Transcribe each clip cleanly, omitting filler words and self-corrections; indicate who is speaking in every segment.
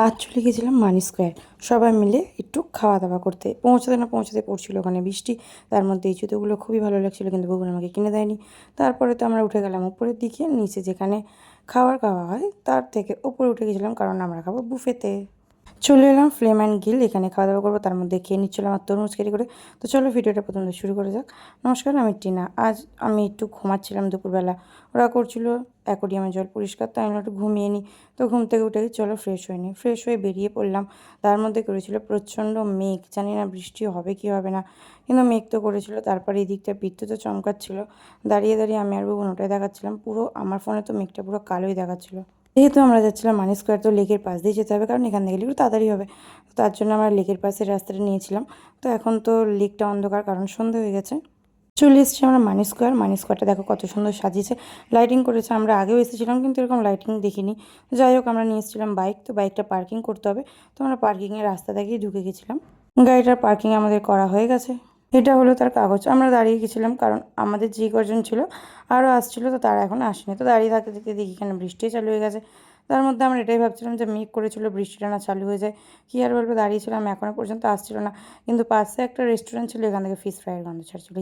Speaker 1: আজ চলে গেছিলাম মানি স্কোয়ার, সবাই মিলে একটু খাওয়া দাওয়া করতে। পৌঁছাতে না পৌঁছাতে পড়ছিল ওখানে বৃষ্টি। তার মধ্যে এই জুতোগুলো খুবই ভালো লাগছিলো, কিন্তু বগুন আমাকে কিনে দেয়নি। তারপরে তো আমরা উঠে গেলাম উপরের দিকে, নিচে যেখানে খাওয়া হয় তার থেকে উপরে উঠে গেছিলাম, কারণ আমরা খাবো বুফেতে। চলে এলাম ফ্লেম অ্যান্ড গিল, এখানে খাওয়া দাওয়া করবো। তার মধ্যে খেয়ে নিচ্ছিলাম আর তরমুজ কেটে করে। তো চলো ভিডিওটা প্রথম থেকে শুরু করে যাক। নমস্কার, আমি টিনা। আজ আমি একটু ঘুমাচ্ছিলাম দুপুরবেলা, ওরা করছিল অ্যাকোরিয়ামে জল পরিষ্কার, তো আমি একটু ঘুমিয়ে নিই। তো ঘুম থেকে উঠে চলো ফ্রেশ হয়ে নিই। ফ্রেশ হয়ে বেরিয়ে পড়লাম। তার মধ্যে করেছিল প্রচণ্ড মেঘ, জানি না বৃষ্টি হবে কি হবে না, কিন্তু মেঘ তো করেছিল। তারপরে এই দিকটা বিদ্যুৎও চমকাচ্ছিল। দাঁড়িয়ে দাঁড়িয়ে আমি আর বোন ওটাই দেখাচ্ছিলাম, পুরো আমার ফোনে তো মেঘটা পুরো কালোই দেখাচ্ছিলো। যেহেতু আমরা যাচ্ছিলাম মানি স্কোয়ার, তো লেকের পাশ দিয়ে যেতে হবে, কারণ এখান থেকে গেলে একটু তাড়াতাড়ি হবে। তো তার জন্য আমরা লেকের পাশের রাস্তাটা নিয়েছিলাম। তো এখন তো লেকটা অন্ধকার, কারণ সন্ধে হয়ে গেছে। চলে এসেছি আমরা মানি স্কোয়ার। মানি স্কোয়ারটা দেখো কত সুন্দর সাজিয়েছে, লাইটিং করেছে। আমরা আগেও এসেছিলাম, কিন্তু এরকম লাইটিং দেখিনি। যাই হোক, আমরা নিয়ে এসেছিলাম বাইক, তো বাইকটা পার্কিং করতে হবে। তো আমরা পার্কিংয়ের রাস্তা থেকেই ঢুকে গেছিলাম। গাড়িটার পার্কিং আমাদের করা হয়ে গেছে। এটা হলো তার কাগজ। আমরা দাঁড়িয়ে গেছিলাম, কারণ আমাদের যে কজন ছিল আরও আসছিলো, তো তারা এখন আসেনি। তো দাঁড়িয়ে থাকতে দেখতে দেখি এখানে বৃষ্টি চালু হয়ে গেছে। তার মধ্যে আমরা এটাই ভাবছিলাম যে মেঘ করেছিল, বৃষ্টিটা না চালু হয়ে যায়। কী আর বলবো, দাঁড়িয়েছিলাম, এখনও পর্যন্ত আসছিল না। কিন্তু পাশে একটা রেস্টুরেন্ট ছিল, এখান থেকে ফিশ ফ্রাইয়ের গন্ধ ছাড়ছিল।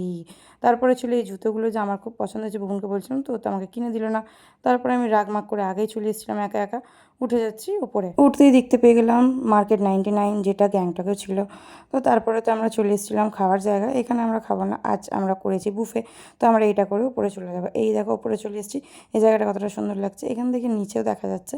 Speaker 1: তারপরে ছিল এই জুতোগুলো, যে আমার খুব পছন্দ হয়েছে, বোনকে বলছিলাম, তো ও তো আমাকে কিনে দিল না। তারপরে আমি রাগমাগ করে আগেই চলে এসেছিলাম একা একা। উঠে যাচ্ছি উপরে, উঠতেই দেখতে পেয়ে গেলাম মার্কেট 99, যেটা গ্যাংটকে ছিল। তো তারপরে তো আমরা চলে এসেছিলাম খাওয়ার জায়গা। এখানে আমরা খাবো না, আজ আমরা করেছি বুফে। তো আমরা এইটা করে উপরে চলে যাবো। এই দেখো উপরে চলে এসেছি, এই জায়গাটা কতটা সুন্দর লাগছে। এখান থেকে নিচেও দেখা যাচ্ছে।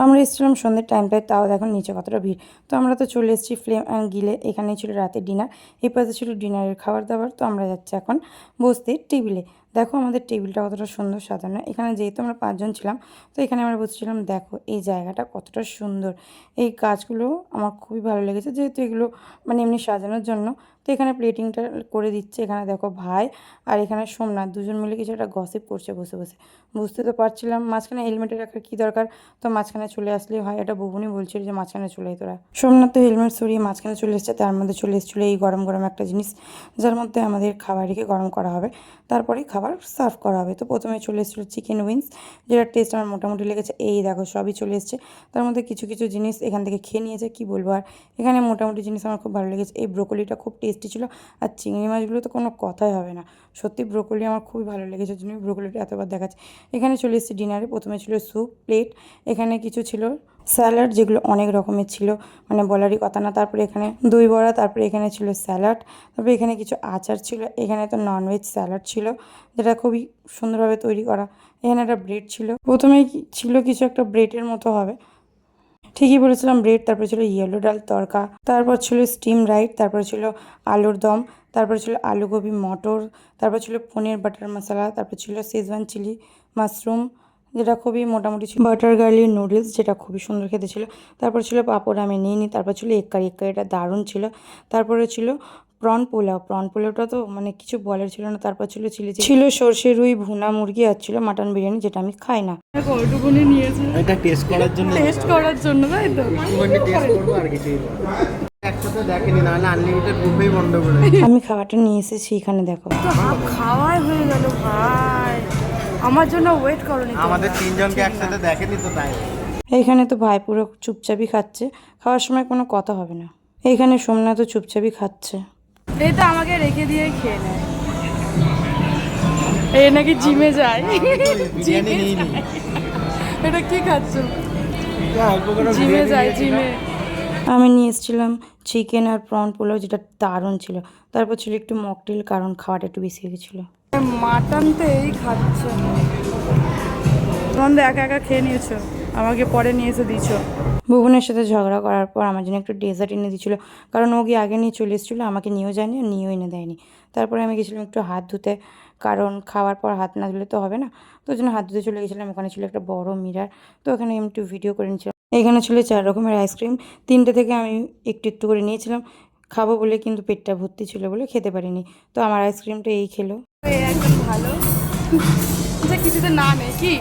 Speaker 1: আমরা এসেছিলাম সন্ধ্যের টাইমটায়, তাও দেখো নিচে কতটা ভিড়। তো আমরা তো চলে এসেছি ফ্লেম অ্যান্ড গিলে, এখানেই ছিল রাতের ডিনার। এই পাশে ছিল ডিনারের খাবার দাবার। তো আমরা যাচ্ছি এখন বসতে টেবিলে। দেখো আমাদের টেবিলটা কতটা সুন্দর সাজানো। এখানে যেহেতু আমরা 5 জন ছিলাম, তো এখানে আমরা বসছিলাম। দেখো এই জায়গাটা কতটা সুন্দর। এই কাজগুলো আমার খুবই ভালো লেগেছে, যেহেতু এগুলো মানে এমনি সাজানোর জন্য। তো এখানে প্লেটিংটা করে দিচ্ছে। এখানে দেখো ভাই আর এখানে সোমনাথ, দুজন মিলে কিছু একটা গসিপ করছে বসে বসে। বুঝতে তো পারছিলাম মাঝখানে হেলমেটে রাখার কী দরকার, তো মাঝখানে চলে আসলেই হয়। এটা ববুনি বলছিল যে মাঝখানে চলে তোরা। সোমনাথ তো হেলমেট সরিয়ে মাঝখানে চলে এসেছে। তার মধ্যে চলে এসেছিলো এই গরম গরম একটা জিনিস, যার মধ্যে আমাদের খাবার রেখে গরম করা হবে, তারপরে খাবার সার্ভ করা হবে। তো প্রথমে চলে এসেছিলো চিকেন উইংস, যেটার টেস্ট আমার মোটামুটি লেগেছে। এই দেখো সবই চলে এসছে। তার মধ্যে কিছু কিছু জিনিস এখান থেকে খেয়ে নিয়েছে, কি বলবো আর। এখানে মোটামুটি জিনিস আমার খুব ভালো লেগেছে। এই ব্রোকলিটা খুব টেস্টি ছিল, আর চিংড়ি মাছগুলো তো কোনো কথাই হবে না। সত্যি ব্রোকলি আমার খুবই ভালো লেগেছে, জন্য ব্রোকলিটা এতবার দেখাচ্ছে। এখানে চলে এসেছি ডিনারে। প্রথমে ছিল স্যুপ প্লেট, এখানে কিছু ছিল স্যালাড, যেগুলো অনেক রকমের ছিল, মানে বলারই কথা না। তারপরে এখানে দই বড়া, তারপরে এখানে ছিল স্যালাড, তারপরে এখানে কিছু আচার ছিল। এখানে তো ননভেজ স্যালাড ছিল, যেটা খুবই সুন্দরভাবে তৈরি করা। এখানে একটা ব্রেড ছিল, প্রথমেই ছিল কিছু একটা ব্রেডের মতো হবে, ঠিকই বলেছিলাম ব্রেড। তারপরে ছিল ইয়েলো ডাল তড়কা, তারপর ছিল স্টিম রাইস, তারপরে ছিল আলুর দম, তারপরে ছিল আলু গোবি মটর, তারপর ছিল পনির বাটার মশলা, তারপর ছিল শেজওয়ান চিলি মাশরুম, যেটা খুবই মোটামুটি ছিল। বাটার গার্লিক নুডলস, যেটা খুবই সুন্দর খেতে ছিল। তারপর ছিল পাঁপড়, আমি নিইনি। তারপর ছিল এগ কারি, এগ কারিটা দারুণ ছিল। তারপরে ছিল প্রন পোলাও, প্রন পোলাওটা তো মানে কিছু বলার ছিল না। তারপর ছিল চিলি চিকেন, ছিল সর্ষে রুই ভুনা মুরগি, আর ছিল মাটন বিরিয়ানি, যেটা আমি খাই না।
Speaker 2: কতটুকুনি নিয়েছে
Speaker 3: এটা টেস্ট করার জন্য,
Speaker 2: টেস্ট করার জন্য, তাই তো?
Speaker 3: একটুখানি টেস্ট করবো আর কিছুই না। একসাথে দেখেনি, নাহলে আনলিমিটেড বুফেই বন্ধ করে।
Speaker 1: আমি খাবারটা নিয়ে এসেছি, এখানে দেখো।
Speaker 2: তো হাফ খাওয়াই হয়ে গেল ভাই, আমার জন্য ওয়েট করনি।
Speaker 3: আমাদের 3 জনকে একসাথে দেখেনি তো, তাই।
Speaker 1: এইখানে তো ভাই পুরো চুপচাপই খাচ্ছে, খাওয়ার সময় কোনো কথা হবে না। এইখানে সোমনাথও চুপচাপই খাচ্ছে।
Speaker 2: এই তো আমাকে রেখে দিয়ে খেয়ে নেয়। এই নাকি জিমে যায়।
Speaker 3: বিরিয়ানি নিইনি।
Speaker 2: এটা কি খাচ্ছ?
Speaker 3: অল্প করে
Speaker 2: জিমে যায়, জিমে।
Speaker 1: আমি নিয়ে এসেছিলাম চিকেন আর প্রন পোলাও, যেটা দারুণ ছিল। তারপর ছিল একটু মকটেল, কারণ খাওয়াটা একটু বেশি হয়ে গেছিলো।
Speaker 2: মাটন তো এই খাচ্ছে, তোমাদের একা একা খেয়ে নিয়েছো, আমাকে পরে নিয়ে এসে দিয়েছো।
Speaker 1: ভুবনের সাথে ঝগড়া করার পর আমার জন্য একটু ডেজার্ট এনে দিয়েছিলো, কারণ ও গিয়ে আগে নিয়ে চলে এসেছিলো, আমাকে নিয়েও যায়নি আর নিয়েও এনে দেয়নি। তারপরে আমি গেছিলাম একটু হাত ধুতে, কারণ খাওয়ার পর হাত না ধুলে তো হবে না। তো ওই জন্য হাত ধুতে চলে গেছিলাম। ওখানে ছিল একটা বড় মিরার, তো ওখানে আমি একটু ভিডিও করে নিয়েছিলাম। এখানে ছিল 4 রকমের আইসক্রিম, 3টে থেকে আমি একটু একটু করে নিয়েছিলাম খাবো বলে, কিন্তু পেটটা ভর্তি ছিল বলে খেতে পারিনি। তো আমার আইসক্রিমটা এই খেলো।
Speaker 2: একদম ভালো, যে কিছুতে না নেই কি।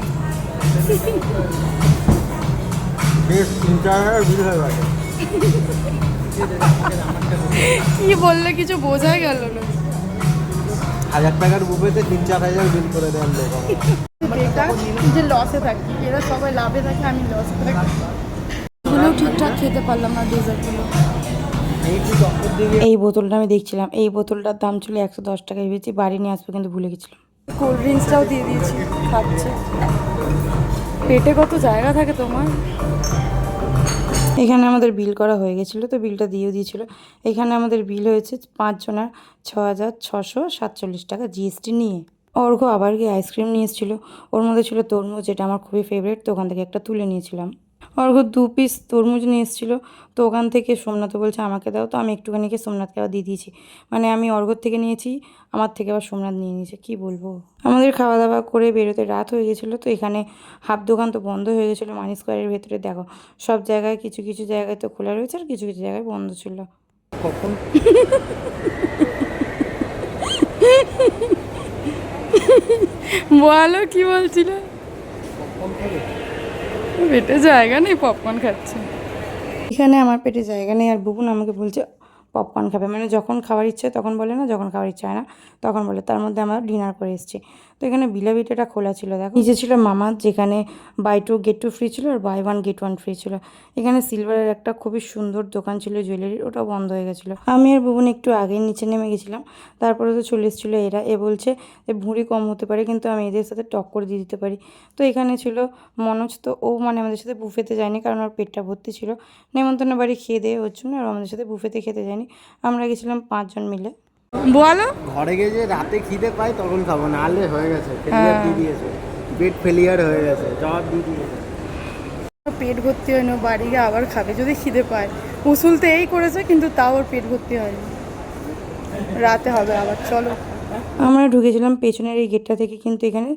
Speaker 3: বেশ 3-4 বিল হয়ে গেছে।
Speaker 2: কি বললে কিছু বোঝাই গেল না।
Speaker 3: 1000 টাকার বুফেতে 3-4 হাজার বিল করে দেন লোক।
Speaker 2: এটা যে লসে থাকি, এরা সবাই লাভে থাকে, আমি লসে থাকি। এগুলোও ঠিকঠাক খেতে পারলাম না ডেজার্টগুলো।
Speaker 3: এই তুই চক্কর দিকে
Speaker 1: এই বোতলটা আমি দেখছিলাম, এই বোতলটার দাম ছিল 110 টাকায়, ভেবেছি বাড়ি নিয়ে আসবো কিন্তু ভুলে গেছিলাম।
Speaker 2: কোল্ড ড্রিঙ্কসটাও দিয়ে দিয়েছি, খাচ্ছে। পেটে কত জায়গা থাকে তোমার।
Speaker 1: এখানে আমাদের বিল করা হয়ে গেছিলো, তো বিলটা দিয়েও দিয়েছিলো। এখানে আমাদের বিল হয়েছে 5 জনের 6,647 টাকা জিএসটি নিয়ে। অর্ঘ্য আবার গিয়ে আইসক্রিম নিয়ে এসেছিলো, ওর মধ্যে ছিল তরমুজ, যেটা আমার খুবই ফেভারিট, তো ওখান থেকে একটা তুলে নিয়েছিলাম। অর্ঘ্য 2 পিস তরমুজ নিয়ে এসেছিলো, তো ওখান থেকে সোমনাথ বলছে আমাকে দাও, তো আমি একটুখানিকে সোমনাথকে আবার দিয়ে দিয়েছি। মানে আমি অর্ঘ্যর থেকে নিয়েছি, আমার থেকে আবার সোমনাথ নিয়ে নিয়েছে, কী বলবো। আমাদের খাওয়া দাওয়া করে বেরোতে রাত হয়ে গেছিলো, তো এখানে হাফ দোকান তো বন্ধ হয়ে গেছিলো। মানি স্কোয়ারের ভেতরে দেখো সব জায়গায় কিছু কিছু জায়গায় তো খোলা রয়েছে আর কিছু কিছু জায়গায় বন্ধ ছিল।
Speaker 3: কখন
Speaker 2: বলো কি বলছিলে? পেটে জায়গা নেই, পপকর্ন খাচ্ছে।
Speaker 1: এখানে আমার পেটে জায়গা নেই আর বুবুন আমাকে বলছে পপকর্ন খাবে, মানে যখন খাওয়ার ইচ্ছে তখন বলে না, যখন খাওয়ার ইচ্ছে হয় না তখন বলে। তার মধ্যে আমরা ডিনার করে এসেছি। তো এখানে বিলাবিটাটা খোলা ছিল, দেখো নিচে ছিল মামা, যেখানে বাই 2 গেট 2 ফ্রি ছিল আর বাই 1 গেট 1 ফ্রি ছিল। এখানে সিলভারের একটা খুবই সুন্দর দোকান ছিল জুয়েলারির, ওটাও বন্ধ হয়ে গেছিলো। আমি আর বুবুন একটু আগেই নিচে নেমে গেছিলাম, তারপরে তো চলে এসেছিলো এরা। এ বলছে যে ভুঁড়ি কম হতে পারে কিন্তু আমি এদের সাথে টক্কর দিয়ে দিতে পারি। তো এখানে ছিল মনোজ, তো ও মানে আমাদের সাথে বুফেতে যায়নি কারণ ওর পেটটা ভর্তি ছিল, নেমন্তন্ন বাড়ি খেয়ে দেয়ে ওর জন্য, আর আমাদের সাথে বুফেতে খেতে যায়নি। আমরা গেছিলাম 5 জন মিলে।
Speaker 2: বলো।
Speaker 3: ঘরে গিয়ে যে রাতে খিদে পাই তখন খাবো, না হলে হয়ে গেছে ফেলিয়ার দিয়ে দিয়েছে, পেট ফেলিয়ার হয়ে গেছে, জবাব দিয়ে দিয়েছে।
Speaker 2: পেট ভর্তি হয় না, বাড়ি গিয়ে আবার খাবে যদি খিদে পায়। উসুল তো এই করেছে কিন্তু তাও ওর পেট ভর্তি হয়নি। রাতে হবে আবার, চলো।
Speaker 1: আমরা ঢুকেছিলাম পেছনের এই গেটটা থেকে, কিন্তু এখানে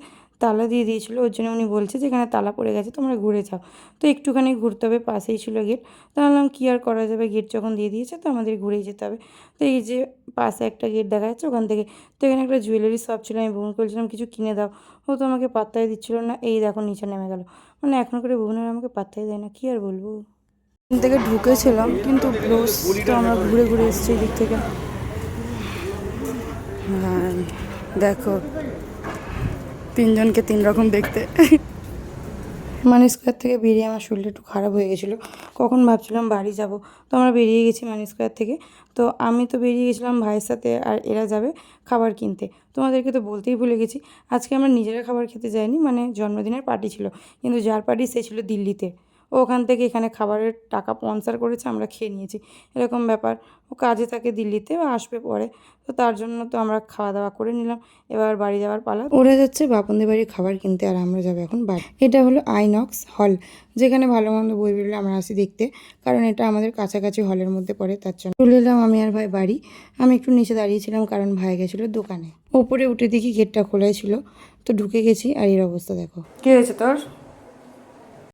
Speaker 1: তালা দিয়ে দিয়েছিলো, ওর জন্য উনি বলছে যে এখানে তালা পড়ে গেছে, তোমরা ঘুরে যাও। তো একটুখানি ঘুরতে হবে, পাশেই ছিল গেট। তো ভাবলাম কী আর করা যাবে, গেট যখন দিয়ে দিয়েছে তো আমাদের ঘুরেই যেতে হবে। তো এই যে পাশে একটা গেট দেখা যাচ্ছে ওখান থেকে, তো এখানে একটা জুয়েলারি শপ ছিল, আমি বোন বলছিলাম কিছু কিনে দাও, ও তো আমাকে পাত্তাই দিচ্ছিলো না। এই দেখো নিচে নেমে গেল, মানে এখন করে বোনের আমাকে পাত্তাই দেয় না, কী আর বলবো।
Speaker 2: এখান থেকে ঢুকেছিলাম কিন্তু ব্লোস তো আমরা ঘুরে ঘুরে এসেছি এই দিক থেকে। হ্যাঁ দেখো 3 জনকে 3 রকম দেখতে।
Speaker 1: মানি স্কোয়ার থেকে বেরিয়ে আমার শরীরটা একটু খারাপ হয়ে গেছিলো, কখন ভাবছিলাম বাড়ি যাব। তো আমরা বেরিয়ে গেছি মানি স্কোয়ার থেকে। তো আমি তো বেরিয়ে গেছিলাম ভাইয়ের সাথে, আর এরা যাবে খাবার কিনতে। তোমাদেরকে তো বলতেই ভুলে গেছি, আজকে আমরা নিজেরা খাবার খেতে যাইনি, মানে জন্মদিনের পার্টি ছিল, কিন্তু যার পার্টি সে ছিল দিল্লিতে। ও ওখান থেকে এখানে খাবারের টাকা স্পন্সর করেছে, আমরা খেয়ে নিয়েছি, এরকম ব্যাপার। ও কাজে থাকে দিল্লিতে, ও আসবে পরে, তো তার জন্য তো আমরা খাওয়া দাওয়া করে নিলাম। এবার বাড়ি যাওয়ার পালা। ওরা যাচ্ছে বাপনদের বাড়ি খাবার কিনতে, আর আমরা যাবো এখন বাড়ি। এটা হলো আইনক্স হল, যেখানে ভালো মন্দ বই বেরোলে আমরা আসি দেখতে, কারণ এটা আমাদের কাছাকাছি হলের মধ্যে পড়ে, তার জন্য চলে এলাম আমি আর ভাই বাড়ি। আমি একটু নিচে দাঁড়িয়েছিলাম কারণ ভাই গেছিলো দোকানে। ওপরে উঠে দেখি গেটটা খোলাই ছিল, তো ঢুকে গেছি, আর এর অবস্থা দেখো।
Speaker 2: কি হয়েছে তোর?